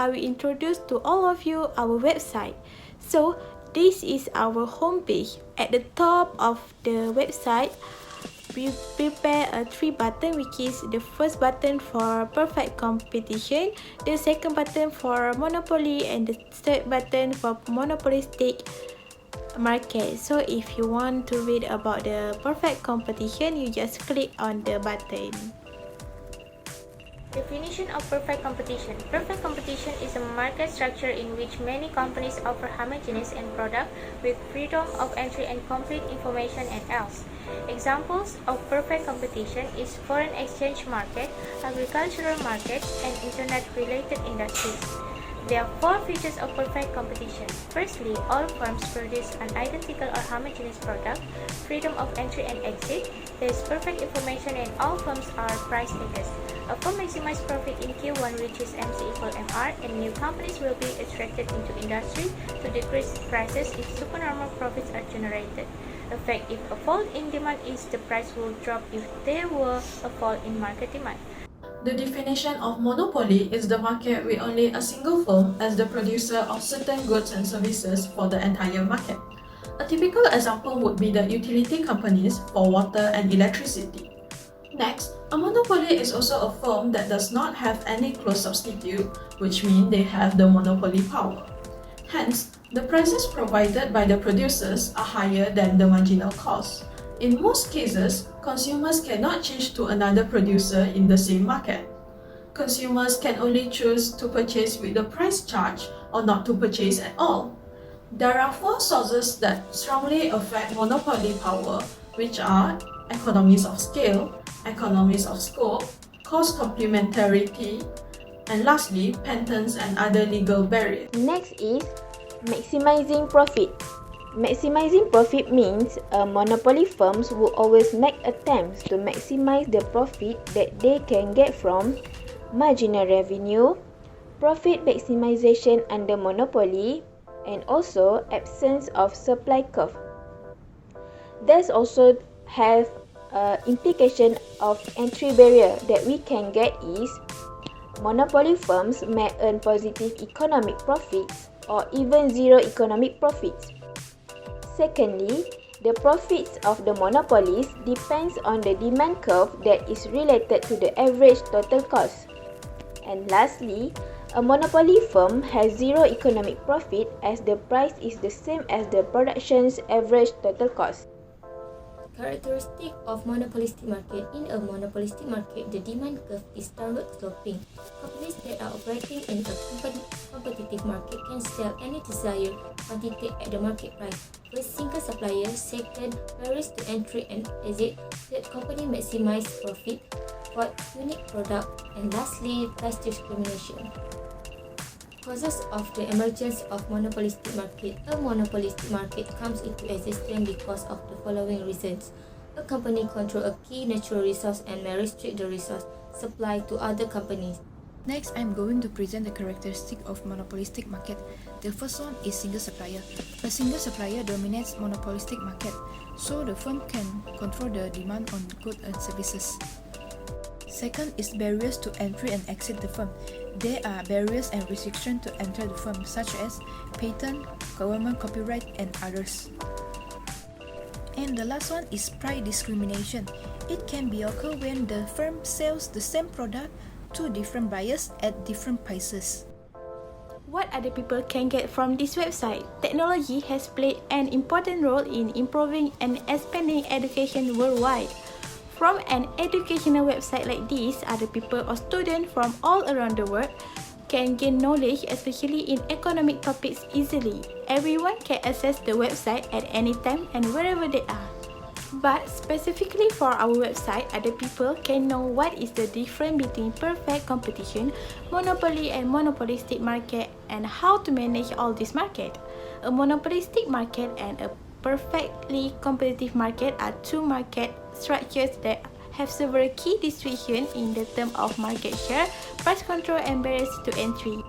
I will introduce to all of you our website. So this is our homepage. At the top of the website, we prepare a 3 button, which is the first button for perfect competition, the second button for monopoly, and the third button for monopolistic market. So if you want to read about the perfect competition, you just click on the button. Definition of perfect competition. Perfect competition is a market structure in which many companies offer homogeneous end product with freedom of entry and complete information and else. Examples of perfect competition is foreign exchange market, agricultural markets, and internet-related industries. There are 4 features of perfect competition. Firstly, all firms produce an identical or homogeneous product, freedom of entry and exit, there is perfect information, and all firms are price takers. A firm maximizes profit in Q1 reaches MC equal MR, and new companies will be attracted into industry to decrease prices if supernormal profits are generated. Effect: if a fall in demand is, the price will drop if there were a fall in market demand. The definition of monopoly is the market with only a single firm as the producer of certain goods and services for the entire market. A typical example would be the utility companies for water and electricity. Next, a monopoly is also a firm that does not have any close substitute, which means they have the monopoly power. Hence, the prices provided by the producers are higher than the marginal cost. In most cases, consumers cannot change to another producer in the same market. Consumers can only choose to purchase with the price charged or not to purchase at all. There are 4 sources that strongly affect monopoly power, which are economies of scale, economies of scope, cost complementarity, and lastly, patents and other legal barriers. Next is maximizing profit. Maximizing profit means monopoly firms will always make attempts to maximize the profit that they can get from marginal revenue, profit maximization under monopoly, and also absence of supply curve. There's also have implication of entry barrier that we can get is monopoly firms may earn positive economic profits or even zero economic profits. Secondly, the profits of the monopolies depends on the demand curve that is related to the average total cost. And lastly, a monopoly firm has zero economic profit as the price is the same as the production's average total cost. Characteristic of monopolistic market. In a monopolistic market, the demand curve is downward sloping. Companies that are operating in a competitive market can sell any desired quantity at the market price. First, single supplier. Second, barriers to entry and exit. Third, company maximize profit. Fourth, unique product. And lastly, price discrimination. Causes of the emergence of monopolistic market. A monopolistic market comes into existence because of the following reasons. A company controls a key natural resource and may restrict the resource supply to other companies. Next, I'm going to present the characteristic of monopolistic market. The first one is single supplier. A single supplier dominates monopolistic market, so the firm can control the demand on goods and services. Second is barriers to entry and exit the firm. There are barriers and restrictions to enter the firm such as patent, government copyright, and others. And the last one is price discrimination. It can be occur when the firm sells the same product to different buyers at different prices. What other people can get from this website? Technology has played an important role in improving and expanding education worldwide. From an educational website like this, other people or students from all around the world can gain knowledge, especially in economic topics, easily. Everyone can access the website at any time and wherever they are. But specifically for our website, other people can know what is the difference between perfect competition, monopoly and monopolistic market, and how to manage all this market. A monopolistic market and a perfectly competitive market are 2 market structures that have several key distinctions in the term of market share, price control, and barriers to entry.